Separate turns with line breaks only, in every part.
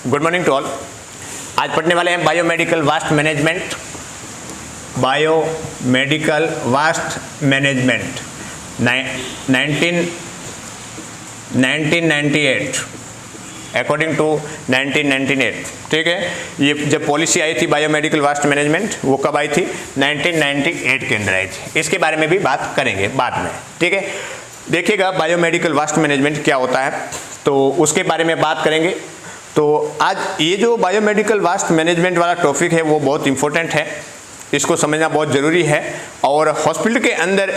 Good morning to all. आज पढ़ने वाले हैं biomedical waste management. Biomedical waste management 1998 according to 1998। ठीक है, ये जब पॉलिसी आई थी बायोमेडिकल वास्ट मैनेजमेंट, वो कब आई थी? 1998 के अंदर आई थी। इसके बारे में भी बात करेंगे बाद में। ठीक है, देखिएगा बायोमेडिकल वास्ट मैनेजमेंट क्या होता है, तो उसके बारे में बात करेंगे। तो आज ये जो बायोमेडिकल वास्ट मैनेजमेंट वाला टॉपिक है वो बहुत इंपॉर्टेंट है, इसको समझना बहुत ज़रूरी है। और हॉस्पिटल के अंदर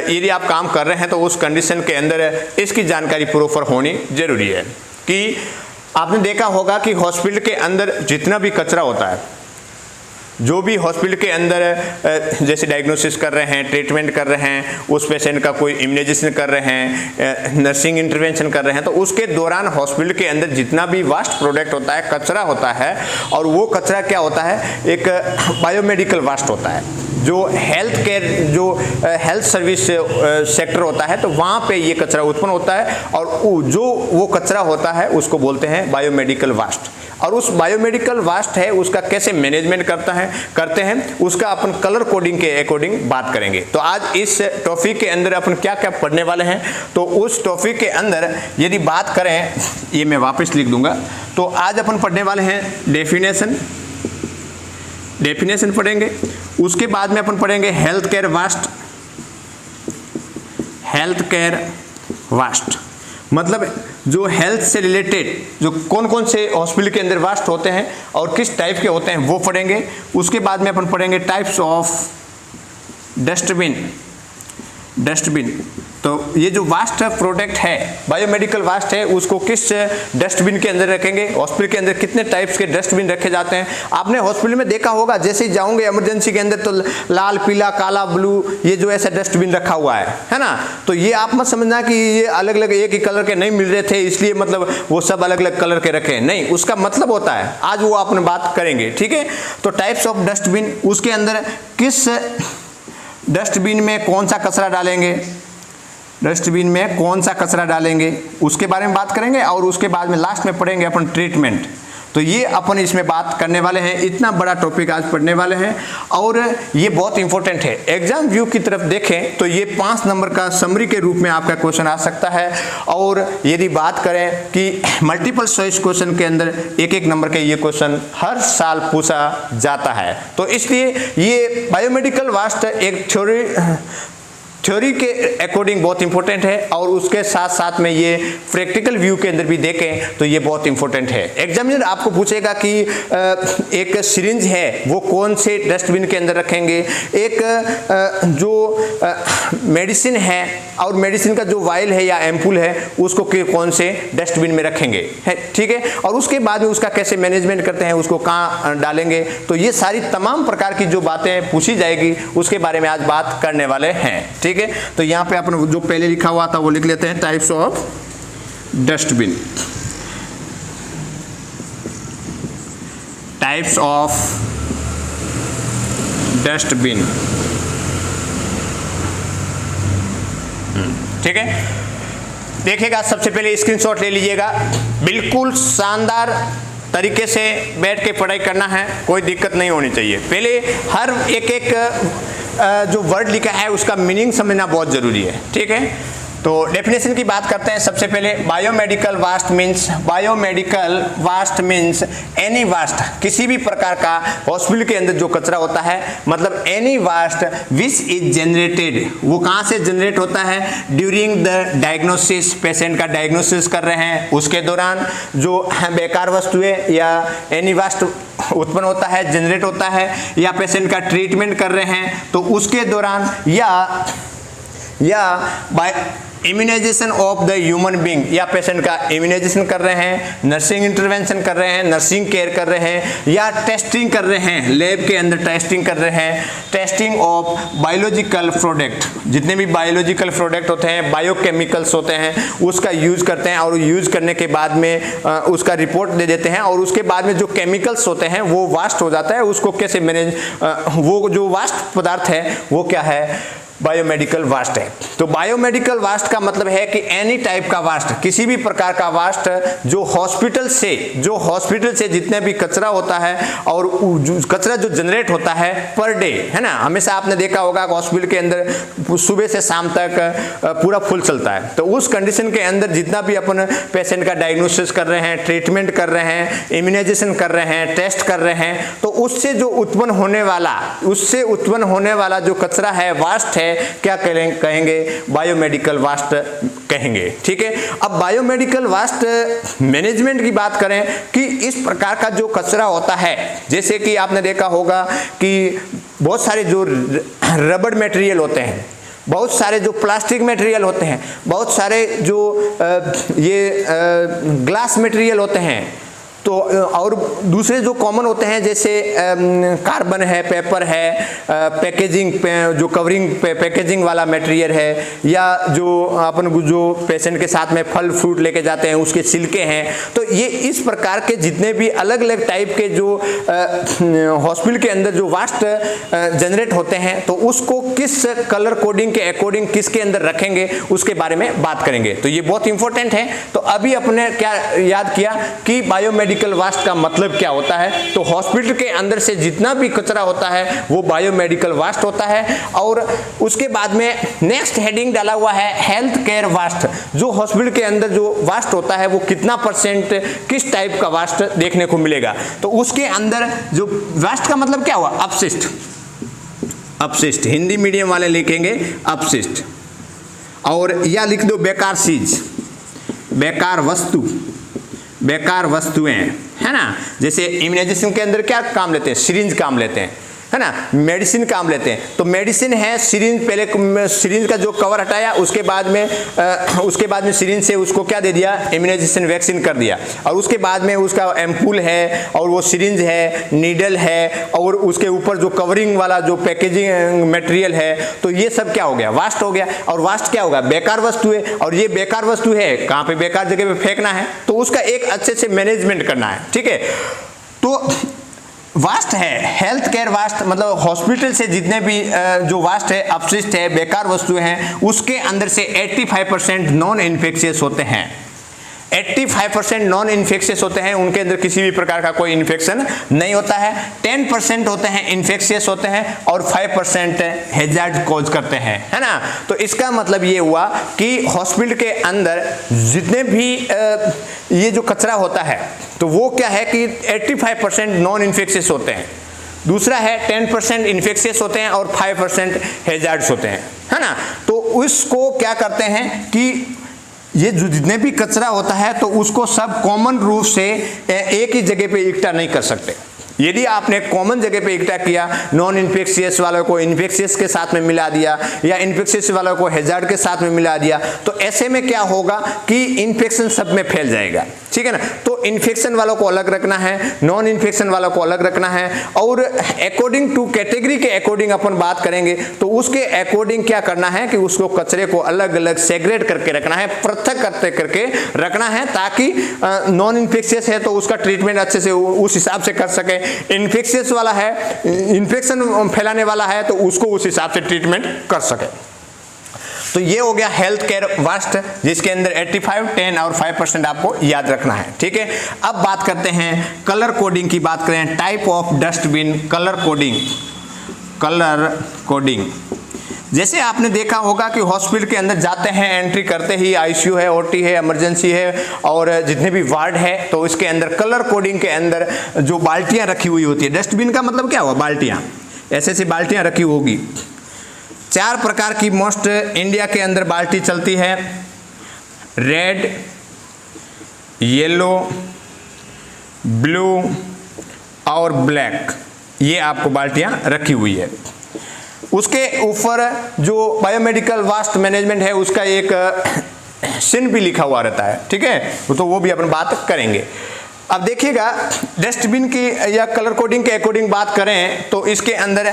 यदि आप काम कर रहे हैं तो उस कंडीशन के अंदर इसकी जानकारी प्रॉपर होनी ज़रूरी है। कि आपने देखा होगा कि हॉस्पिटल के अंदर जितना भी कचरा होता है, जो भी हॉस्पिटल के अंदर जैसे डायग्नोसिस कर रहे हैं, ट्रीटमेंट कर रहे हैं, उस पेशेंट का कोई इम्यूनाइजेशन कर रहे हैं, नर्सिंग इंटरवेंशन कर रहे हैं, तो उसके दौरान हॉस्पिटल के अंदर जितना भी वास्ट प्रोडक्ट होता है, कचरा होता है, और वो कचरा क्या होता है? एक बायोमेडिकल वास्ट होता है। जो हेल्थ केयर, जो हेल्थ सर्विस सेक्टर होता है, तो वहाँ पे ये कचरा उत्पन्न होता है, और जो वो कचरा होता है उसको बोलते हैं बायोमेडिकल वास्ट। और उस बायोमेडिकल वास्ट है उसका कैसे मैनेजमेंट करते हैं उसका अपन कलर कोडिंग के अकॉर्डिंग बात करेंगे। तो आज इस टॉपिक के अंदर अपन क्या क्या पढ़ने वाले हैं, तो उस टॉपिक के अंदर यदि बात करें, ये मैं वापस लिख दूंगा, तो आज अपन पढ़ने वाले हैं डेफिनेशन पढ़ेंगे। उसके बाद में अपन पढ़ेंगे हेल्थ केयर वास्ट, मतलब जो हेल्थ से रिलेटेड जो कौन कौन से हॉस्पिटल के अंदर वास्ट होते हैं और किस टाइप के होते हैं वो पढ़ेंगे। उसके बाद में अपन पढ़ेंगे टाइप्स ऑफ डस्टबिन। तो ये जो वास्ट प्रोडक्ट है, बायोमेडिकल वास्ट है, उसको किस डस्टबिन के अंदर रखेंगे, हॉस्पिटल के अंदर कितने टाइप्स के डस्टबिन रखे जाते हैं। आपने हॉस्पिटल में देखा होगा, जैसे ही जाओगे इमरजेंसी के अंदर तो लाल, पीला, काला, ब्लू, ये जो ऐसा डस्टबिन रखा हुआ है ना। तो ये आप मत समझना कि ये अलग अलग एक ही कलर के नहीं मिल रहे थे इसलिए मतलब वो सब अलग अलग कलर के रखे, नहीं, उसका मतलब होता है, आज वो अपन बात करेंगे। ठीक है, तो टाइप्स ऑफ डस्टबिन, उसके अंदर किस डस्टबिन में कौन सा कचरा डालेंगे, उसके बारे में बात करेंगे। और उसके बाद में लास्ट में पढ़ेंगे अपन ट्रीटमेंट। तो ये अपन इसमें बात करने वाले हैं, इतना बड़ा टॉपिक आज पढ़ने वाले हैं और ये बहुत इंपॉर्टेंट है। एग्जाम व्यू की तरफ देखें तो ये 5 नंबर का समरी के रूप में आपका क्वेश्चन आ सकता है। और यदि बात करें कि मल्टीपल चॉइस क्वेश्चन के अंदर 1-1 नंबर के ये क्वेश्चन हर साल पूछा जाता है। तो इसलिए ये बायोमेडिकल वास्ट एक थ्योरी के अकॉर्डिंग बहुत इंपॉर्टेंट है, और उसके साथ साथ में ये प्रैक्टिकल व्यू के अंदर भी देखें तो ये बहुत इंपॉर्टेंट है। एग्जामिनर आपको पूछेगा कि एक सिरिंज है वो कौन से डस्टबिन के अंदर रखेंगे, एक जो मेडिसिन है और मेडिसिन का जो वायल है या एम्पूल है उसको कौन से डस्टबिन में रखेंगे, ठीक है, और उसके बाद में उसका कैसे मैनेजमेंट करते हैं, उसको कहाँ डालेंगे। तो ये सारी तमाम प्रकार की जो बातें पूछी जाएगी उसके बारे में आज बात करने वाले हैं। ठीक है, तो यहां पे अपन जो पहले लिखा हुआ था वो लिख लेते हैं, टाइप्स ऑफ डस्टबिन। ठीक है, देखिएगा, सबसे पहले स्क्रीनशॉट ले लीजिएगा। बिल्कुल शानदार तरीके से बैठ के पढ़ाई करना है, कोई दिक्कत नहीं होनी चाहिए। पहले हर एक जो वर्ड लिखा है उसका मीनिंग समझना बहुत जरूरी है। ठीक है, तो डेफिनेशन की बात करते हैं। सबसे पहले biomedical vast means any vast, किसी भी प्रकार का हॉस्पिटल के अंदर जो कचरा होता है, मतलब any vast which is generated, वो कहाँ से जनरेट होता है? ड्यूरिंग द डायग्नोसिस, पेशेंट का डायग्नोसिस कर रहे हैं उसके दौरान जो बेकार वस्तुएं या एनी वास्ट उत्पन्न होता है, जनरेट होता है, या पेशेंट का ट्रीटमेंट कर रहे हैं तो उसके दौरान, या by immunization of the human being, या पेशेंट का इम्यूनाइजेशन कर रहे हैं, नर्सिंग इंटरवेंशन कर रहे हैं, नर्सिंग केयर कर रहे हैं, या टेस्टिंग कर रहे हैं, लैब के अंदर टेस्टिंग कर रहे हैं, टेस्टिंग ऑफ बायोलॉजिकल प्रोडक्ट, जितने भी बायोलॉजिकल प्रोडक्ट होते हैं, बायोकेमिकल्स होते हैं, उसका यूज करते हैं, और यूज करने के बाद में उसका रिपोर्ट दे देते हैं, और उसके बाद में जो केमिकल्स होते हैं वो वास्ट हो जाता है, उसको कैसे मैनेज, वो जो वास्ट पदार्थ है वो क्या है? बायोमेडिकल वास्ट है। तो बायोमेडिकल वास्ट का मतलब है कि एनी टाइप का वास्ट, किसी भी प्रकार का वास्ट जो हॉस्पिटल से जितने भी कचरा होता है और कचरा जो जनरेट होता है पर डे, है ना, हमेशा आपने देखा होगा हॉस्पिटल के अंदर सुबह से शाम तक पूरा फुल चलता है। तो उस कंडीशन के अंदर जितना भी अपन पेशेंट का डायग्नोसिस कर रहे हैं, ट्रीटमेंट कर रहे हैं, इम्यूनाइजेशन कर रहे हैं, टेस्ट कर रहे हैं, तो उससे उत्पन्न होने वाला जो कचरा है, वास्ट है, क्या कहेंगे? बायोमेडिकल वास्ट कहेंगे। ठीक है। अब बायोमेडिकल वास्ट मैनेजमेंट की बात करें कि इस प्रकार का जो कचरा होता है, जैसे कि आपने देखा होगा कि बहुत सारे जो रबड़ मटेरियल होते हैं, बहुत सारे जो प्लास्टिक मटेरियल होते हैं, बहुत सारे जो ग्लास मटेरियल होते हैं, तो और दूसरे जो कॉमन होते हैं जैसे कार्बन है, पेपर है, पैकेजिंग जो कवरिंग पैकेजिंग वाला मटेरियल है, या जो अपन जो पेशेंट के साथ में फल फ्रूट लेके जाते हैं उसके छिलके हैं। तो ये इस प्रकार के जितने भी अलग अलग टाइप के जो हॉस्पिटल के अंदर जो वास्ट जनरेट होते हैं, तो उसको किस कलर कोडिंग के अकॉर्डिंग किसके अंदर रखेंगे उसके बारे में बात करेंगे। तो ये बहुत इंपॉर्टेंट है। तो अभी अपने क्या याद किया कि बायोमेडिकल वास्ट का मतलब क्या होता है। तो हॉस्पिटल के अंदर से जितना भी कचरा होता है वो बायोमेडिकल वास्ट होता है। और उसके बाद में नेक्स्ट हेडिंग डाला हुआ है हेल्थ केयर वास्ट। जो हॉस्पिटल के अंदर जो वास्ट होता है वो कितना परसेंट किस टाइप का वास्ट देखने को मिलेगा। तो उसके अंदर जो वास्ट का मतलब क्या हुआ? अपशिष्ट। अपशिष्ट हिंदी मीडियम वाले लिखेंगे अपशिष्ट, और या लिख दो बेकार चीज, बेकार वस्तु, बेकार वस्तुएं, है ना। जैसे इम्यूनाइजेशन के अंदर क्या काम लेते हैं? सिरिंज काम लेते हैं, है ना। मेडिसिन काम लेते हैं। तो मेडिसिन है सिरिंज, पहले सिरिंज का जो कवर हटाया, उसके बाद में सिरिंज से उसको क्या दे दिया? इम्यूनाइजेशन वैक्सीन कर दिया। और उसके बाद में उसका एम्पूल है और वो सिरिंज है, नीडल है, और उसके ऊपर जो कवरिंग वाला जो पैकेजिंग मटेरियल है, तो ये सब क्या हो गया? वास्ट हो गया। और वास्ट क्या होगा? बेकार वस्तु है। और ये बेकार वस्तु है कहाँ पे? बेकार जगह पे फेंकना है। तो उसका एक अच्छे से मैनेजमेंट करना है। ठीक है। तो वास्ट है हेल्थ केयर वास्ट, मतलब हॉस्पिटल से जितने भी जो वास्ट है, अपशिष्ट है, बेकार वस्तुएं हैं, उसके अंदर से 85% नॉन इन्फेक्शियस होते हैं। 85% नॉन इन्फेक्शियस होते हैं, उनके अंदर किसी भी प्रकार का कोई इन्फेक्शन नहीं होता है। 10% होते हैं इन्फेक्शियस होते हैं, और 5% हैजार्ड कॉज करते हैं, है ना। तो इसका मतलब ये हुआ कि हॉस्पिटल के अंदर जितने भी ये जो कचरा होता है, तो वो क्या है कि 85% नॉन इन्फेक्शियस होते हैं। दूसरा है 10% इन्फेक्शियस होते हैं और 5% हैजार्ड्स होते हैं, है ना। तो उसको क्या करते हैं कि ये जो जितने भी कचरा होता है, तो उसको सब कॉमन रूप से एक ही जगह पे इकट्ठा नहीं कर सकते। यदि आपने कॉमन जगह पे इकट्ठा किया, नॉन इन्फेक्शियस वालों को इन्फेक्शियस के साथ में मिला दिया, या इन्फेक्शियस वालों को हैजार्ड के साथ में मिला दिया, तो ऐसे में क्या होगा कि इन्फेक्शन सब में फैल जाएगा। ठीक है ना। तो इन्फेक्शन वालों को अलग रखना है, नॉन इन्फेक्शन वालों को अलग रखना है। और अकॉर्डिंग टू कैटेगरी के अकॉर्डिंग अपन बात करेंगे, तो उसके अकॉर्डिंग क्या करना है कि उसको कचरे को अलग अलग सेग्रेट करके रखना है, पृथक करके रखना है, ताकि नॉन इन्फेक्शियस है तो उसका ट्रीटमेंट अच्छे से उस हिसाब से कर सके। इन्फेक्शियस वाला है, इन्फेक्शन फैलाने वाला है, तो उसको उस हिसाब से ट्रीटमेंट कर सके। तो ये हो गया हेल्थ केयर वास्ट, जिसके अंदर 85, 10 और 5% आपको याद रखना है। ठीक है। अब बात करते हैं कलर कोडिंग की। बात करें type of dustbin, colour coding. Colour coding जैसे आपने देखा होगा कि हॉस्पिटल के अंदर जाते हैं, एंट्री करते ही आईसीयू है, ओटी है, इमरजेंसी है, और जितने भी वार्ड है, तो इसके अंदर कलर कोडिंग के अंदर जो बाल्टियां रखी हुई होती है, डस्टबिन का मतलब क्या हुआ? बाल्टियां, ऐसे बाल्टियां रखी होगी। 4 प्रकार की मोस्ट इंडिया के अंदर बाल्टी चलती है, रेड, येलो, ब्लू और ब्लैक। ये आपको बाल्टियां रखी हुई है। उसके ऊपर जो बायोमेडिकल वास्ट मैनेजमेंट है, उसका एक चिन्ह भी लिखा हुआ रहता है। ठीक है। तो वो भी अपन बात करेंगे। अब देखिएगा डस्टबिन की या कलर कोडिंग के अकॉर्डिंग बात करें तो इसके अंदर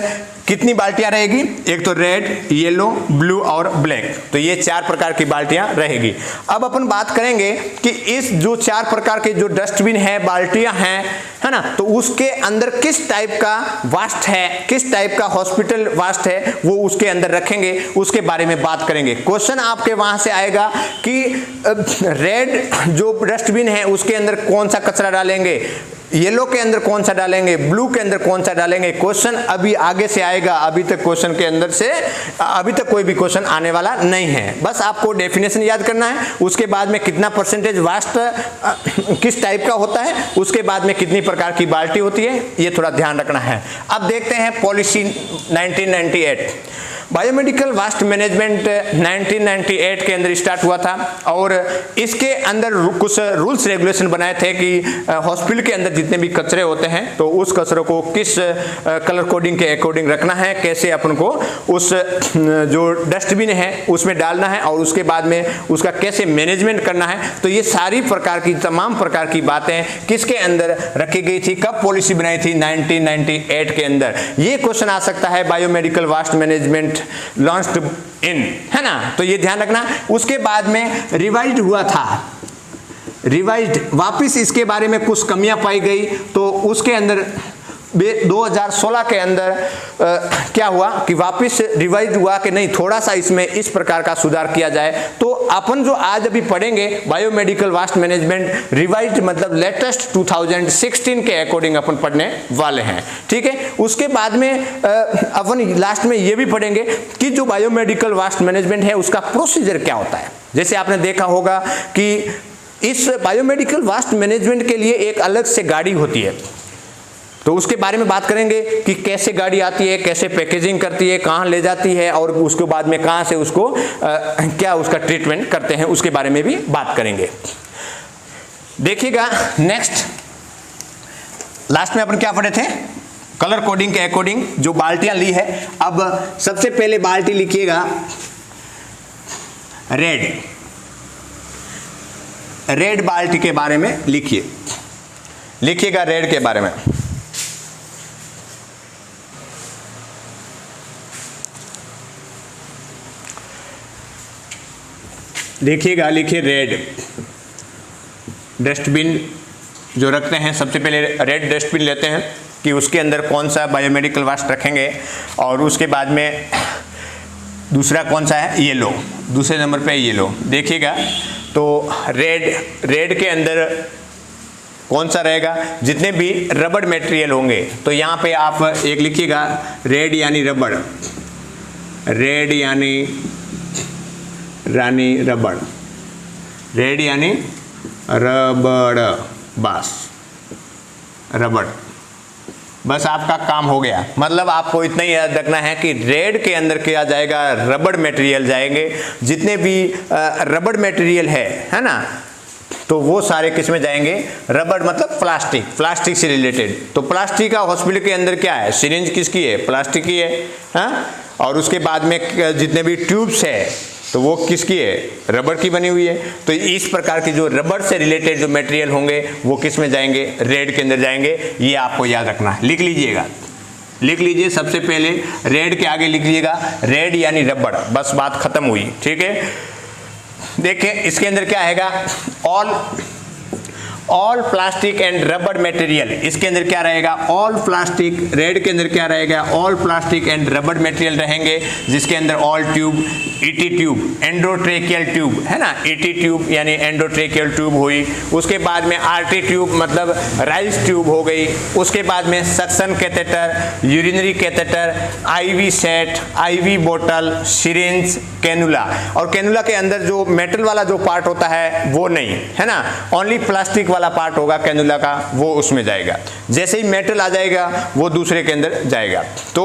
कितनी बाल्टियां रहेगी, एक तो रेड, येलो, ब्लू और ब्लैक, तो ये 4 प्रकार की बाल्टियां रहेगी। अब अपन बात करेंगे कि इस जो 4 प्रकार के जो डस्टबिन है, बाल्टियां हैं, है ना, तो उसके अंदर किस टाइप का वास्ट है, किस टाइप का हॉस्पिटल वास्ट है, वो उसके अंदर रखेंगे, उसके बारे में बात करेंगे। क्वेश्चन आपके वहां से आएगा कि रेड जो डस्टबिन है उसके अंदर कौन सा कचरा डालेंगे, येलो के अंदर कौन सा डालेंगे, ब्लू के अंदर कौन सा डालेंगे। क्वेश्चन अभी आगे से आएगा, अभी तक क्वेश्चन के अंदर से अभी तक कोई भी क्वेश्चन आने वाला नहीं है। बस आपको डेफिनेशन याद करना है, उसके बाद में कितना परसेंटेज वास्ट किस टाइप का होता है, उसके बाद में कितनी प्रकार की बाल्टी होती है, ये थोड़ा ध्यान रखना है। अब देखते हैं पॉलिसी 1998। बायोमेडिकल वास्ट मैनेजमेंट 1998 के अंदर स्टार्ट हुआ था और इसके अंदर कुछ रूल्स रेगुलेशन बनाए थे कि हॉस्पिटल के अंदर जितने भी कचरे होते हैं तो उस कचरे को किस कलर कोडिंग के अकॉर्डिंग रखना है, कैसे अपन को उस जो डस्टबिन है उसमें डालना है और उसके बाद में उसका कैसे मैनेजमेंट करना है। तो ये सारी प्रकार की तमाम प्रकार की बातें किसके अंदर रखी गई थी, कब पॉलिसी बनाई थी, 1998 के अंदर। ये क्वेश्चन आ सकता है biomedical waste management launched in, है ना, तो ये ध्यान रखना। उसके बाद में रिवाइज्ड हुआ था, रिवाइज्ड वापिस इसके बारे में कुछ कमियां पाई गई तो उसके अंदर 2016 के अंदर क्या हुआ कि वापिस रिवाइज हुआ कि नहीं, थोड़ा सा इसमें इस प्रकार का सुधार किया जाए। तो अपन जो आज अभी पढ़ेंगे बायोमेडिकल वास्ट मैनेजमेंट रिवाइज्ड मतलब लेटेस्ट 2016 के अकॉर्डिंग अपन पढ़ने वाले हैं, ठीक है। उसके बाद में अपन लास्ट में ये भी पढ़ेंगे कि जो बायोमेडिकल वास्ट मैनेजमेंट है उसका प्रोसीजर क्या होता है। जैसे आपने देखा होगा कि इस बायोमेडिकल वास्ट मैनेजमेंट के लिए एक अलग से गाड़ी होती है, तो उसके बारे में बात करेंगे कि कैसे गाड़ी आती है, कैसे पैकेजिंग करती है, कहाँ ले जाती है और उसके बाद में कहाँ से उसको क्या उसका ट्रीटमेंट करते हैं, उसके बारे में भी बात करेंगे। देखिएगा नेक्स्ट लास्ट में अपन क्या पढ़े थे, कलर कोडिंग के अकॉर्डिंग जो बाल्टियां ली है। अब सबसे पहले बाल्टी लिखिएगा रेड, रेड बाल्टी के बारे में लिखिए, लिखिएगा रेड के बारे में। देखिएगा, लिखिए रेड डस्टबिन जो रखते हैं, सबसे पहले रेड डस्टबिन लेते हैं कि उसके अंदर कौन सा बायोमेडिकल वास्ट रखेंगे और उसके बाद में दूसरा कौन सा है, येलो, दूसरे नंबर पे येलो। देखिएगा तो रेड के अंदर कौन सा रहेगा, जितने भी रबड़ मटेरियल होंगे तो यहाँ पे आप एक लिखिएगा रेड यानी रबड़, रेड यानी रबड़, रेड यानी रबड़, बस रबड़, बस आपका काम हो गया। मतलब आपको इतना ही याद रखना है कि रेड के अंदर क्या जाएगा, रबड़ मटेरियल जाएंगे, जितने भी रबड़ मटेरियल है ना, तो वो सारे किस में जाएंगे, रबड़ मतलब प्लास्टिक, प्लास्टिक से रिलेटेड। तो प्लास्टिक का हॉस्पिटल के अंदर क्या है, सिरिंज किसकी है, प्लास्टिक की है, हाँ? और उसके बाद में जितने भी ट्यूब्स है तो वो किसकी है, रबड़ की बनी हुई है। तो इस प्रकार की जो रबड़ से रिलेटेड जो मटेरियल होंगे वो किस में जाएंगे, रेड के अंदर जाएंगे। ये आपको याद रखना है, लिख लीजिएगा, लिख लीजिए। सबसे पहले रेड के आगे लिख लीजिएगा रेड यानी रबड़, बस बात खत्म हुई, ठीक है। देखिए इसके अंदर क्या आएगा, ऑल प्लास्टिक एंड रबड़ मटेरियल, इसके अंदर क्या रहेगा, ऑल प्लास्टिक, रेड के अंदर क्या रहेगा, ऑल प्लास्टिक एंड रबड़ मटेरियल रहेंगे, जिसके अंदर all tube, ET tube, endotracheal tube है ना, ईटी ट्यूब यानी एंडोट्रेकियल ट्यूब हुई। उसके बाद में आरटी ट्यूब मतलब राइस ट्यूब हो गई। उसके बाद में suction catheter, urinary catheter, IV set, IV बोतल, सिरिंज, कैनुला। और कैनुला के अंदर जो मेटल वाला जो पार्ट होता है वो नहीं है ना, ओनली प्लास्टिक वाला पार्ट होगा कैनुला का, वो उसमें जाएगा। जैसे ही मेटल आ जाएगा वो दूसरे के अंदर जाएगा। तो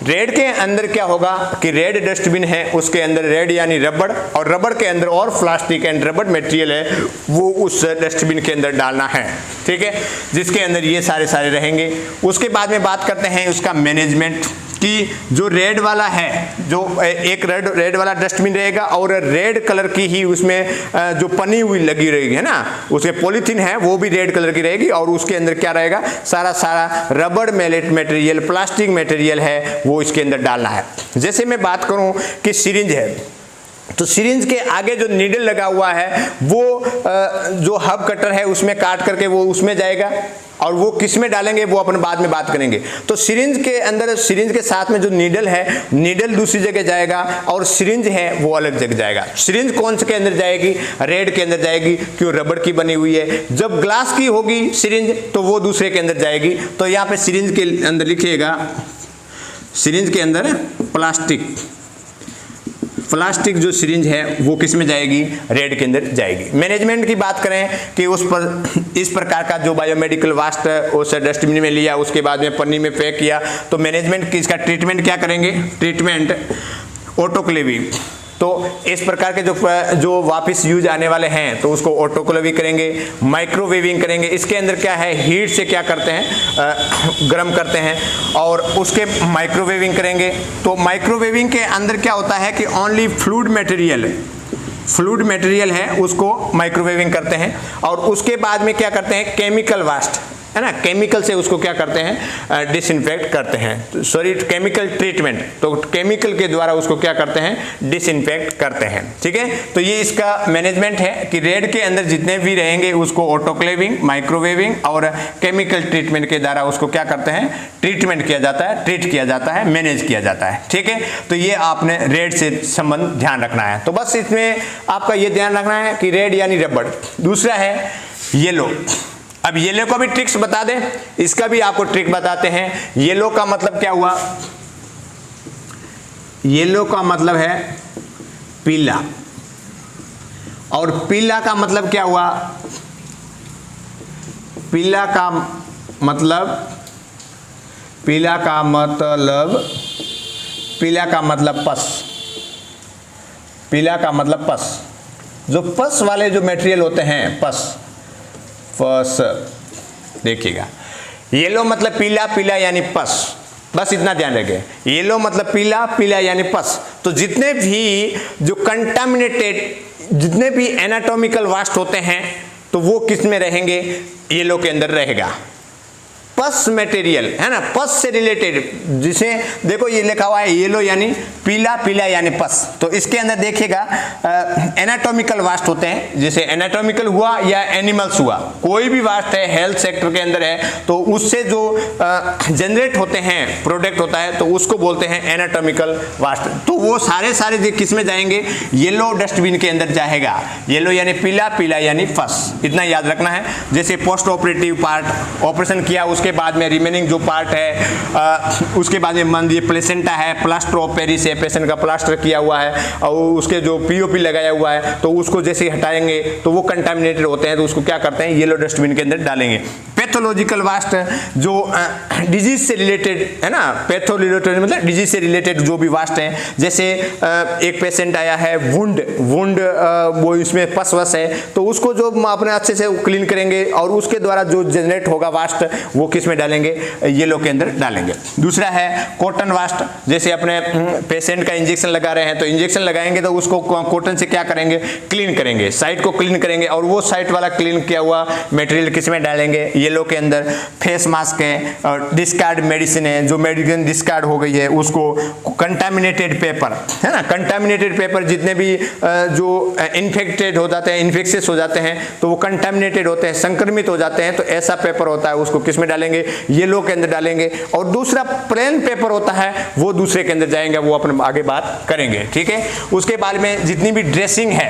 रेड के अंदर क्या होगा कि रेड डस्टबिन है, उसके अंदर रेड यानी रबड़, और रबड़ के अंदर और प्लास्टिक एंड रबड़ मटेरियल है वो उस डस्टबिन के अंदर डालना है, ठीक है, जिसके अंदर ये सारे रहेंगे। उसके बाद में बात करते हैं उसका मैनेजमेंट, कि जो रेड वाला है, जो एक रेड वाला डस्टबिन रहेगा और रेड कलर की ही उसमें जो पनी हुई लगी रहेगी, है ना, उसके पॉलीथीन है वो भी रेड कलर की रहेगी और उसके अंदर क्या रहेगा, सारा रबड़ मटेरियल, प्लास्टिक मटेरियल है वो इसके अंदर डालना है। जैसे मैं बात करूं कि सिरिंज है, तो सिरिंज के आगे जो नीडल लगा हुआ है वो जो हब कटर है उसमें काट करके वो उसमें जाएगा और वो किस में डालेंगे वो अपन बाद में बात करेंगे। तो सिरिंज के अंदर, सिरिंज के साथ में जो नीडल है, नीडल दूसरी जगह जाएगा और सिरिंज है वो अलग जगह जाएगा। सिरिंज कौन से के अंदर जाएगी, रेड के अंदर जाएगी, क्यों, रबड़ की बनी हुई है। जब ग्लास की होगी सिरिंज तो वो दूसरे के अंदर जाएगी। तो यहाँ पे सिरिंज के अंदर लिखिएगा, सिरिंज के अंदर प्लास्टिक जो सिरिंज है वो किस में जाएगी, रेड के अंदर जाएगी। मैनेजमेंट की बात करें कि उस पर इस प्रकार का जो बायोमेडिकल वेस्ट उस डस्टबिन में लिया, उसके बाद में पन्नी में पैक किया, तो मैनेजमेंट की इसका ट्रीटमेंट क्या करेंगे, ट्रीटमेंट ऑटोक्लेविंग। तो इस प्रकार के जो वापस यूज आने वाले हैं तो उसको ऑटोक्लेविंग करेंगे, माइक्रोवेविंग करेंगे। इसके अंदर क्या है, हीट से क्या करते हैं, गर्म करते हैं और उसके माइक्रोवेविंग करेंगे। तो माइक्रोवेविंग के अंदर क्या होता है कि ओनली फ्लूइड मटेरियल है उसको माइक्रोवेविंग करते हैं और उसके बाद में क्या करते हैं, केमिकल वेस्ट, है ना, केमिकल से उसको क्या करते हैं, डिसइंफेक्ट करते हैं, सॉरी केमिकल ट्रीटमेंट, तो केमिकल के द्वारा उसको क्या करते हैं, डिसइंफेक्ट करते हैं। ठीक है, तो ये इसका मैनेजमेंट है कि रेड के अंदर जितने भी रहेंगे उसको ऑटोक्लेविंग, माइक्रोवेविंग और केमिकल ट्रीटमेंट के द्वारा उसको क्या करते हैं, ट्रीटमेंट किया जाता है, ट्रीट किया जाता है, मैनेज किया जाता है। ठीक है, तो ये आपने रेड से संबंध ध्यान रखना है। तो बस इसमें आपका ये ध्यान रखना है कि रेड यानी रबड़। दूसरा है येलो। अब येलो का भी ट्रिक्स बता दें, इसका भी आपको ट्रिक बताते हैं। येलो का मतलब क्या हुआ, येलो का मतलब है पीला और पीला का मतलब क्या हुआ, पीला का मतलब पस, पीला का मतलब पस। जो पस वाले जो मटेरियल होते हैं, पस देखिएगा, येलो मतलब पीला, पीला यानी पस, बस इतना ध्यान रखें। येलो मतलब पीला, पीला यानी पस। तो जितने भी जो कंटामिनेटेड, जितने भी एनाटॉमिकल वेस्ट होते हैं तो वो किस में रहेंगे, येलो के अंदर रहेगा। पस मटेरियल है ना, पस से रिलेटेड, जिसे देखो ये लिखा हुआ है येलो यानी पीला, पीला यानी पस। तो इसके अंदर देखिएगा एनाटॉमिकल वेस्ट होते हैं, जैसे एनाटॉमिकल हुआ या एनिमल्स हुआ, कोई भी वेस्ट है हेल्थ सेक्टर के अंदर है तो उससे जो जनरेट होते हैं प्रोडक्ट होता है तो उसको बोलते हैं एनाटॉमिकल वेस्ट। तो वो सारे किस में जाएंगे, येलो डस्टबिन के अंदर जाएगा। येलो यानी पीला, पीला यानी पस, इतना याद रखना है। जैसे पोस्ट ऑपरेटिव पार्ट, ऑपरेशन किया उसके बाद में रिमेनिंग जो पार्ट है, उसके बाद में मान लीजिए प्लेसेंटा है, प्लास्टर ऑफ पेरिस है, पेशेंट का प्लास्टर किया हुआ है और उसके जो पीओपी लगाया हुआ है तो उसको जैसे हटाएंगे तो वो कंटामिनेटेड होते हैं तो उसको क्या करते हैं, येलो डस्टबिन के अंदर डालेंगे। पैथोलॉजिकल वेस्ट जो डिजीज से रिलेटेड है ना, पैथोलॉजिकल मतलब डिजीज से रिलेटेड जो भी वेस्ट है, जैसे एक पेशेंट आया है वुंड वो इसमें पस वस है तो उसको जो अपने अच्छे से क्लीन करेंगे और उसके द्वारा जो जनरेट होगा वेस्ट वो किस में डालेंगे, येलो के अंदर डालेंगे। दूसरा है कॉटन वेस्ट, जैसे अपने पेशेंट का इंजेक्शन लगा रहे हैं तो इंजेक्शन लगाएंगे तो उसको कॉटन से क्या करेंगे, क्लीन करेंगे, साइट को क्लीन करेंगे और वो साइट वाला क्लीन किया हुआ मटेरियल किस में डालेंगे, येलो के अंदर। फेस मास्क है और डिस्कार्ड मेडिसिन है, जो मेडिसिन डिस्कार्ड हो गई है उसको, कंटामिनेटेड पेपर है ना, कंटामिनेटेड पेपर जितने भी जो इन्फेक्टेड हो जाते हैं, इन्फेक्शियस हो जाते हैं तो वो कंटामिनेटेड होते हैं, संक्रमित हो जाते हैं, तो ऐसा पेपर होता है उसको किस में डालेंगे, येलो के अंदर डालेंगे। और दूसरा प्लेन पेपर होता है वो दूसरे के अंदर जाएंगे, वो अपन आगे बात करेंगे। ठीक है, उसके बाद में जितनी भी ड्रेसिंग है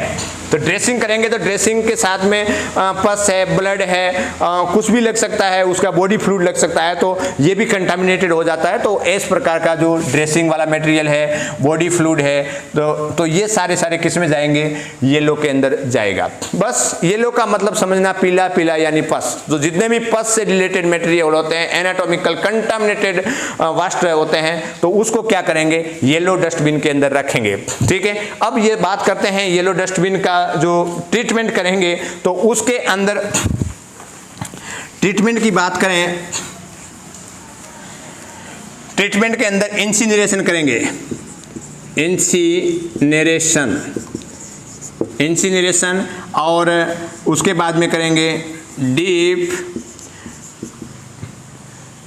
तो ड्रेसिंग करेंगे तो ड्रेसिंग के साथ में पस है, ब्लड है, कुछ भी लग सकता है, उसका बॉडी फ्लूइड लग सकता है तो ये भी कंटामिनेटेड हो जाता है। तो इस प्रकार का जो ड्रेसिंग वाला मटेरियल है, बॉडी फ्लूइड है, तो ये सारे किस में जाएंगे, येलो के अंदर जाएगा। बस येलो का मतलब समझना, पीला, पीला यानी पस। तो जितने भी पस से रिलेटेड मटेरियल होते हैं, एनाटॉमिकल कंटामिनेटेड वेस्ट होते हैं तो उसको क्या करेंगे, येलो डस्टबिन के अंदर रखेंगे। ठीक है, अब ये बात करते हैं येलो डस्टबिन का जो ट्रीटमेंट करेंगे तो उसके अंदर ट्रीटमेंट की बात करें, ट्रीटमेंट के अंदर इंसिनरेशन करेंगे, इंसिनरेशन और उसके बाद में करेंगे डीप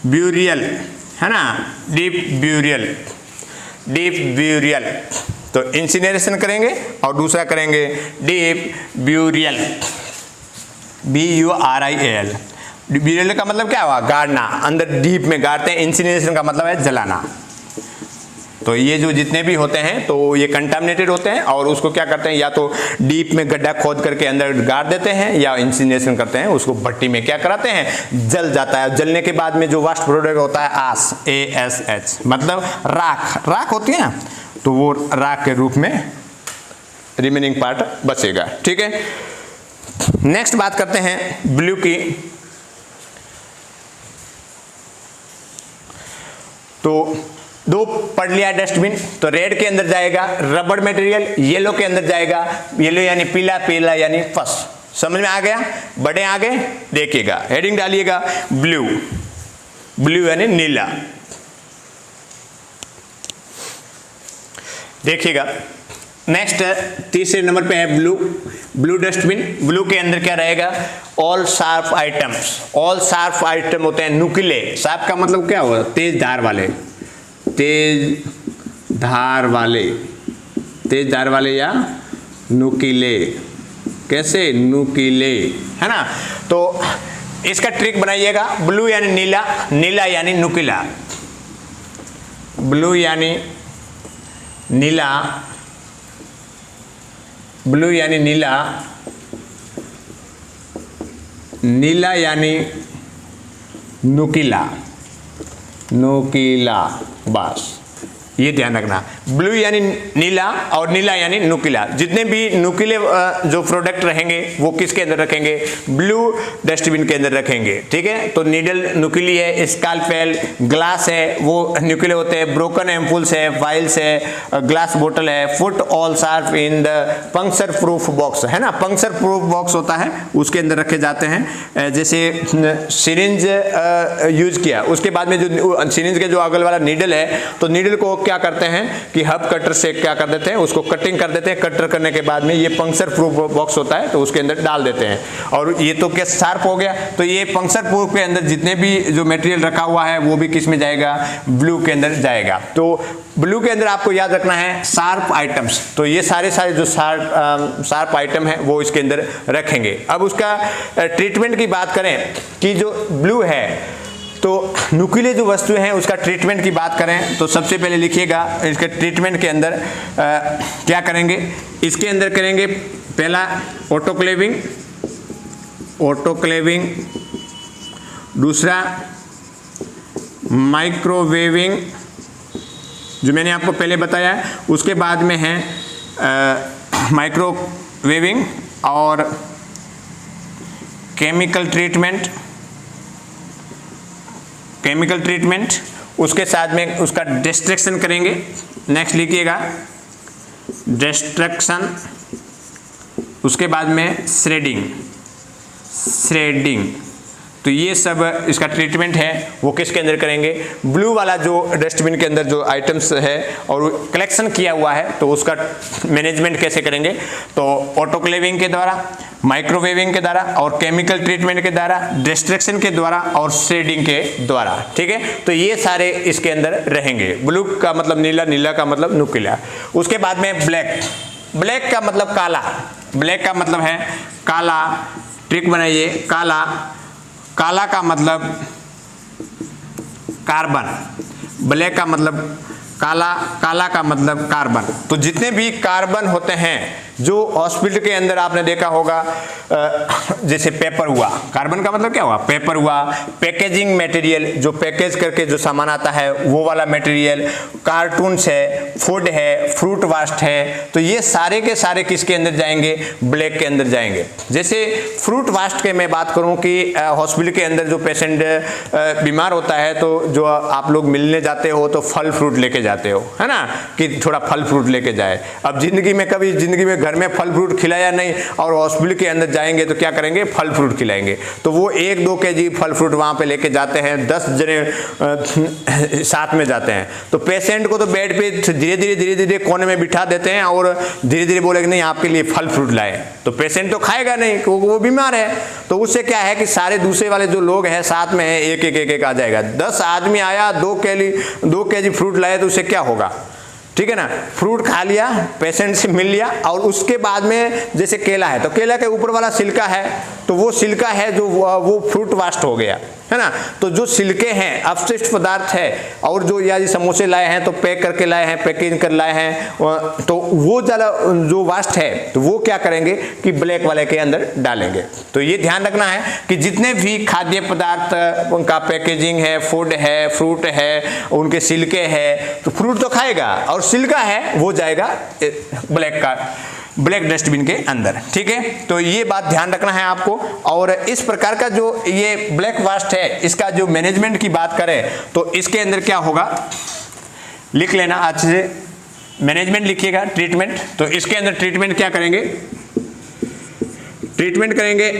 ब्यूरियल, है ना, डीप ब्यूरियल। तो इंसिनरेशन करेंगे और दूसरा करेंगे डीप ब्यूरियल, BURIAL। ब्यूरियल का मतलब क्या हुआ, गाड़ना, अंदर डीप में गाड़ते हैं। इंसिनरेशन का मतलब है जलाना। तो ये जो जितने भी होते हैं तो ये कंटामिनेटेड होते हैं और उसको क्या करते हैं, या तो डीप में गड्ढा खोद करके अंदर गाड़ देते हैं या इंसिनरेशन करते हैं, उसको भट्टी में क्या कराते हैं, जल जाता है। जलने के बाद में जो वास्ट प्रोडक्ट होता है आस, ASH, मतलब राख होती है ना, तो वो राख के रूप में रिमेनिंग पार्ट बचेगा। ठीक है, नेक्स्ट बात करते हैं ब्लू की। तो दो पढ़ लिया डस्टबिन, तो रेड के अंदर जाएगा रबड़ मटेरियल, येलो के अंदर जाएगा, येलो यानी पीला, पीला यानी फर्स्ट। समझ में आ गया, बड़े आगे देखिएगा, हेडिंग डालिएगा ब्लू, ब्लू यानी नीला। देखिएगा नेक्स्ट तीसरे नंबर पे है ब्लू, ब्लू डस्टबिन। ब्लू के अंदर क्या रहेगा, all sharp items. All sharp item होते हैं नुकीले। शार्प का मतलब क्या होगा, तेज धार वाले, तेज धार वाले या नुकीले। कैसे, नुकीले, है ना। तो इसका ट्रिक बनाइएगा, ब्लू यानी नीला, नीला यानी नुकीला, ब्लू यानी नीला, ब्लू यानी नीला, नीला यानी नुकीला, नुकीला, बस ये ध्यान रखना। ब्लू यानी नीला और नीला यानी नुकीला। जितने भी नुकीले जो प्रोडक्ट रहेंगे वो किसके अंदर रखेंगे, ब्लू डस्टबिन के अंदर रखेंगे। ठीक है, तो नीडल नुकीली है, स्कैलपेल, ग्लास है वो नुकीले होते हैं, ब्रोकन एम्पुल्स है, वाइल्स है, ग्लास बोतल है, foot all sharp in the puncture proof box, है ना। पंक्चर प्रूफ बॉक्स होता है, उसके अंदर रखे जाते हैं। जैसे सिरिंज यूज किया, उसके बाद में जो सिरिंज के जो अगल वाला नीडल है, तो नीडल को क्या करते हैं कि हब कटर से क्या कर देते हैं, उसको कटिंग कर देते हैं। कटर करने के बाद में ये पंक्चर प्रूफ बॉक्स होता है, तो उसके अंदर डाल देते हैं। और ये तो क्या शार्प हो गया, तो ये पंक्चर प्रूफ के अंदर जितने भी जो मटेरियल रखा हुआ है वो भी किस में जाएगा, ब्लू के अंदर जाएगा। तो ब्लू के अंदर आपको याद रखना है शार्प आइटम्स। तो ये सारे जो शार्प आइटम है वो इसके अंदर रखेंगे। अब उसका ट्रीटमेंट की बात करें कि जो ब्लू है, तो नुकीले जो वस्तुएं हैं उसका ट्रीटमेंट की बात करें तो सबसे पहले लिखिएगा इसके ट्रीटमेंट के अंदर क्या करेंगे। इसके अंदर करेंगे पहला ऑटोक्लेविंग, दूसरा माइक्रोवेविंग जो मैंने आपको पहले बताया, उसके बाद में है माइक्रोवेविंग और केमिकल ट्रीटमेंट, उसके साथ में उसका डिस्ट्रक्शन करेंगे। नेक्स्ट लिखिएगा डिस्ट्रक्शन, उसके बाद में श्रेडिंग। तो ये सब इसका ट्रीटमेंट है वो किसके अंदर करेंगे, ब्लू वाला जो डस्टबिन के अंदर जो आइटम्स है और कलेक्शन किया हुआ है तो उसका मैनेजमेंट कैसे करेंगे, तो ऑटोक्लेविंग के द्वारा, माइक्रोवेविंग के द्वारा और केमिकल ट्रीटमेंट के द्वारा, डिस्ट्रक्शन के द्वारा और शेडिंग के द्वारा। ठीक है, तो ये सारे इसके अंदर रहेंगे। ब्लू का मतलब नीला, नीला का मतलब नुकीला। उसके बाद में ब्लैक का मतलब काला, ब्लैक का मतलब है काला। ट्रिक बनाइए, काला का मतलब कार्बन, ब्लैक का मतलब काला का मतलब कार्बन। तो जितने भी कार्बन होते हैं जो हॉस्पिटल के अंदर आपने देखा होगा, जैसे पेपर हुआ, कार्बन का मतलब क्या हुआ, पेपर हुआ, पैकेजिंग मटेरियल जो पैकेज करके जो सामान आता है वो वाला मटेरियल, कार्टून्स है, फूड है, फ्रूट वास्ट है, तो ये सारे के सारे किसके अंदर जाएंगे, ब्लैक के अंदर जाएंगे। जैसे फ्रूट वास्ट के मैं बात करूं कि हॉस्पिटल के अंदर जो पेशेंट बीमार होता है तो जो आप लोग मिलने जाते हो तो फल फ्रूट लेके जाते हो, है ना, कि थोड़ा फल फ्रूट लेके जाए। अब जिंदगी में घर में फल फ्रूट खिलाया नहीं और हॉस्पिटल के अंदर जाएंगे तो क्या करेंगे, फल फ्रूट खिलाएंगे। तो वो 1-2 kg फल फ्रूट वहाँ पे लेके जाते हैं, 10 जने साथ में जाते हैं। तो पेशेंट को तो बेड पे धीरे धीरे कोने में बिठा देते हैं और धीरे धीरे बोले कि नहीं आपके लिए फल फ्रूट लाए। तो पेशेंट तो खाएगा नहीं क्योंकि वो बीमार है। तो उससे क्या है कि सारे दूसरे वाले जो लोग हैं साथ में है, एक आ जाएगा। 10 आदमी आया, 2 kg फ्रूट लाए तो उससे क्या होगा, ठीक है ना। फ्रूट खा लिया, पेशेंट से मिल लिया और उसके बाद में जैसे केला है तो केला के ऊपर वाला छिलका है तो वो छिलका है जो वो फ्रूट वास्ट हो गया, है ना। तो जो छिलके हैं अपशिष्ट पदार्थ है और जो या समोसे लाए हैं तो पैक करके लाए हैं, पैकिंग कर लाए हैं, तो वो जो वास्ट है तो वो क्या करेंगे कि ब्लैक वाले के अंदर डालेंगे। तो ये ध्यान रखना है कि जितने भी खाद्य पदार्थ उनका पैकेजिंग है, फूड है, फ्रूट है, उनके छिलके है, तो फ्रूट तो खाएगा और छिलका है वो जाएगा ब्लैक डस्टबिन के अंदर, ठीक है। तो ये बात ध्यान रखना है आपको। और इस प्रकार का जो ये ब्लैक वास्ट है इसका जो मैनेजमेंट की बात करें तो इसके अंदर क्या होगा, लिख लेना अच्छे से, मैनेजमेंट लिखिएगा, ट्रीटमेंट। तो इसके अंदर ट्रीटमेंट क्या करेंगे, ट्रीटमेंट करेंगे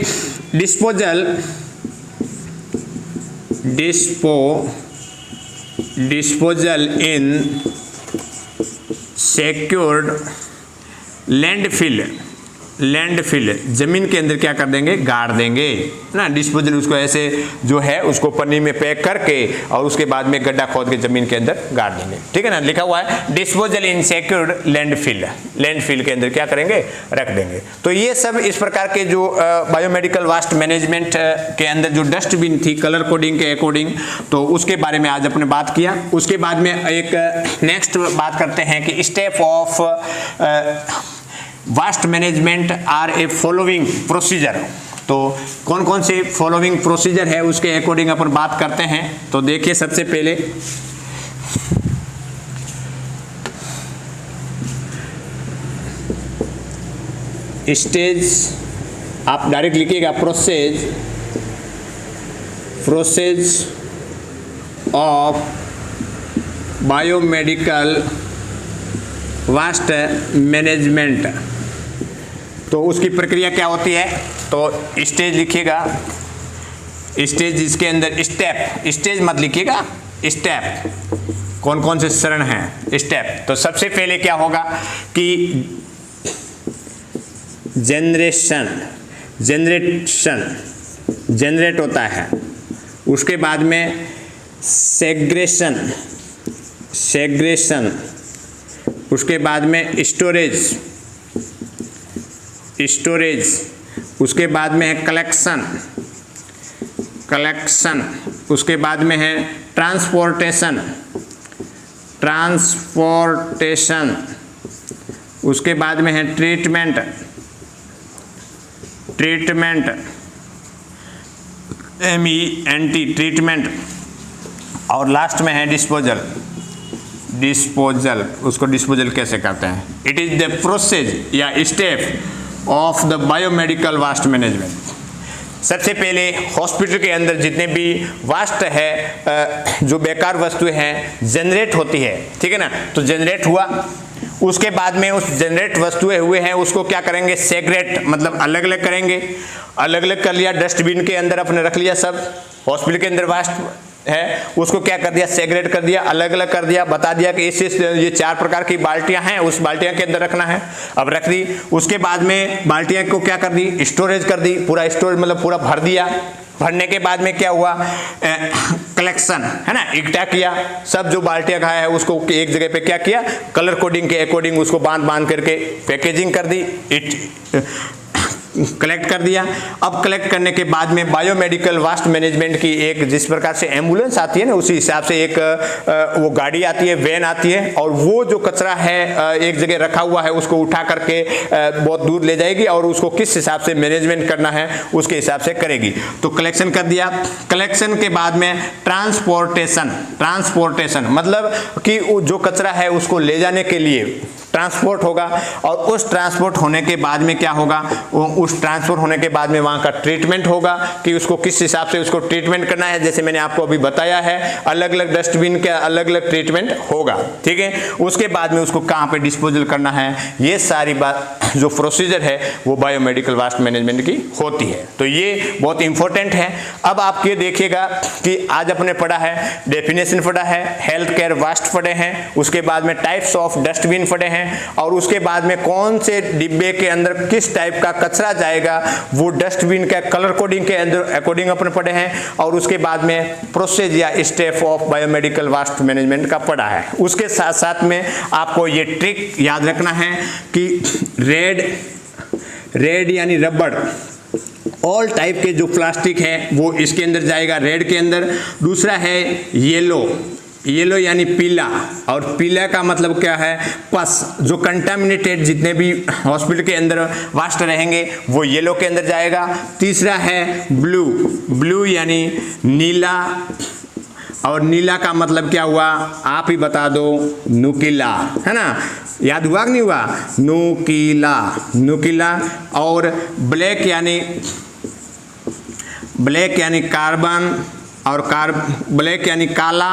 डिस्पोजल इन सिक्योर्ड लैंडफिल जमीन के अंदर क्या कर देंगे, गाड़ देंगे ना। डिस्पोजल उसको ऐसे जो है उसको पन्नी में पैक करके और उसके बाद में गड्ढा खोद के जमीन के अंदर गाड़ देंगे, ठीक है ना। लिखा हुआ है डिस्पोजल इन सिक्योर्ड लैंडफिल के अंदर क्या करेंगे, रख देंगे। तो ये सब इस प्रकार के जो बायोमेडिकल वेस्ट मैनेजमेंट के अंदर जो डस्टबिन थी कलर कोडिंग के अकॉर्डिंग, तो उसके बारे में आज अपने बात किया। उसके बाद में एक नेक्स्ट बात करते हैं कि step of waste management are a following procedure. तो कौन कौन से फॉलोइंग प्रोसीजर है उसके अकॉर्डिंग अपन बात करते हैं। तो देखिए सबसे पहले स्टेज, आप डायरेक्ट लिखिएगा process of biomedical waste management. तो उसकी प्रक्रिया क्या होती है, तो स्टेज लिखिएगा, स्टेज जिसके अंदर स्टेज मत लिखिएगा, स्टेप कौन कौन से चरण हैं, स्टेप। तो सबसे पहले क्या होगा कि जनरेट होता है, उसके बाद में सेग्रेशन, उसके बाद में स्टोरेज, उसके बाद में है कलेक्शन, उसके बाद में है ट्रांसपोर्टेशन, उसके बाद में है ट्रीटमेंट, MENT ट्रीटमेंट, और लास्ट में है डिस्पोजल। उसको डिस्पोजल कैसे करते हैं, इट इज द प्रोसेस या step of the biomedical waste management. सबसे पहले हॉस्पिटल के अंदर जितने भी वास्ट है, जो बेकार वस्तुएं हैं जनरेट होती है, ठीक है ना। तो जनरेट हुआ, उसके बाद में उस जनरेट वस्तुएं हुए हैं उसको क्या करेंगे, सेग्रेट मतलब अलग अलग करेंगे। अलग अलग कर लिया, डस्टबिन के अंदर अपने रख लिया, सब हॉस्पिटल के अंदर वास्ट है उसको क्या कर दिया, सेग्रेट कर दिया, अलग अलग कर दिया, बता दिया कि इससे ये 4 प्रकार की बाल्टियां हैं, उस बाल्टियां के अंदर रखना है, अब रख दी। उसके बाद में बाल्टियां को क्या कर दी, स्टोरेज कर दी, पूरा स्टोरेज मतलब पूरा भर दिया। भरने के बाद में क्या हुआ, कलेक्शन है ना, इकट्ठा किया, सब जो बाल्टियां खाया है उसको एक जगह पे क्या किया, कलर कोडिंग के अकॉर्डिंग उसको बांध करके पैकेजिंग कर दी, कलेक्ट कर दिया। अब कलेक्ट करने के बाद में बायोमेडिकल वास्ट मैनेजमेंट की एक जिस प्रकार से एम्बुलेंस आती है ना, उसी हिसाब से एक वो गाड़ी आती है, वैन आती है, और वो जो कचरा है एक जगह रखा हुआ है उसको उठा करके बहुत दूर ले जाएगी और उसको किस हिसाब से मैनेजमेंट करना है उसके हिसाब से करेगी। तो कलेक्शन कर दिया, कलेक्शन के बाद में ट्रांसपोर्टेशन मतलब कि जो कचरा है उसको ले जाने के लिए ट्रांसपोर्ट होगा, और उस ट्रांसपोर्ट होने के बाद में क्या होगा, उस ट्रांसपोर्ट होने के बाद में वहाँ का ट्रीटमेंट होगा कि उसको किस हिसाब से उसको ट्रीटमेंट करना है। जैसे मैंने आपको अभी बताया है, अलग अलग डस्टबिन का अलग अलग ट्रीटमेंट होगा, ठीक है। उसके बाद में उसको कहाँ पे डिस्पोजल करना है, ये सारी बात जो प्रोसीजर है वो बायोमेडिकल वेस्ट मैनेजमेंट की होती है। तो ये बहुत इंपॉर्टेंट है। अब आप ये देखिएगा कि आज अपने पढ़ा है, डेफिनेशन पढ़ा है, हेल्थ केयर वेस्ट पढ़े हैं, उसके बाद में टाइप्स ऑफ डस्टबिन पढ़े हैं, और उसके बाद में कौन से डिब्बे के अंदर किस टाइप का कचरा जाएगा वो डस्टबिन का कलर कोडिंग के अंदर अकॉर्डिंग अपने पढ़े हैं, और उसके बाद में प्रोसेस या step of biomedical waste management का पढ़ा है। उसके साथ साथ में आपको ये ट्रिक याद रखना है कि रेड यानी रबड़, ऑल टाइप के जो प्लास्टिक है वो इसके अंदर जाएगा, रेड के अंदर। दूसरा है येलो यानी पीला, और पीला का मतलब क्या है, पस, जो कंटामिनेटेड जितने भी हॉस्पिटल के अंदर वास्ट रहेंगे वो येलो के अंदर जाएगा। तीसरा है ब्लू यानी नीला, और नीला का मतलब क्या हुआ, आप ही बता दो, नुकीला, है ना, याद हुआ कि नहीं हुआ, नुकीला। और ब्लैक यानी कार्बन, और ब्लैक यानी काला,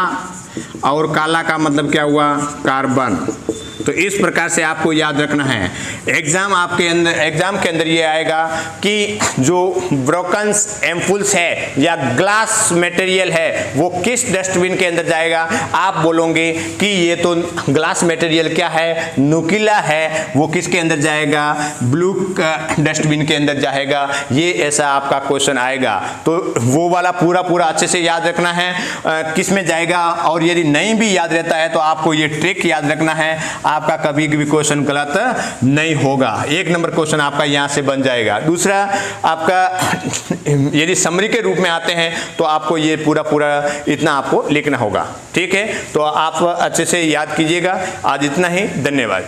और काला का मतलब क्या हुआ, कार्बन। तो इस प्रकार से आपको याद रखना है। एग्जाम के अंदर ये आएगा कि जो ब्रोकन एम्पुल्स है या ग्लास मटेरियल है वो किस डस्टबिन के अंदर जाएगा। आप बोलोगे कि ये तो ग्लास मटेरियल क्या है, नुकीला है, वो किसके अंदर जाएगा, ब्लू डस्टबिन के अंदर जाएगा। ये ऐसा आपका क्वेश्चन आएगा, तो वो वाला पूरा अच्छे से याद रखना है किस में जाएगा। और यदि नहीं भी याद रहता है तो आपको ये ट्रिक याद रखना है, आपका कभी भी क्वेश्चन गलत नहीं होगा। 1 नंबर क्वेश्चन आपका यहां से बन जाएगा। दूसरा आपका यदि समरी के रूप में आते हैं तो आपको ये पूरा इतना आपको लिखना होगा, ठीक है। तो आप अच्छे से याद कीजिएगा। आज इतना ही, धन्यवाद।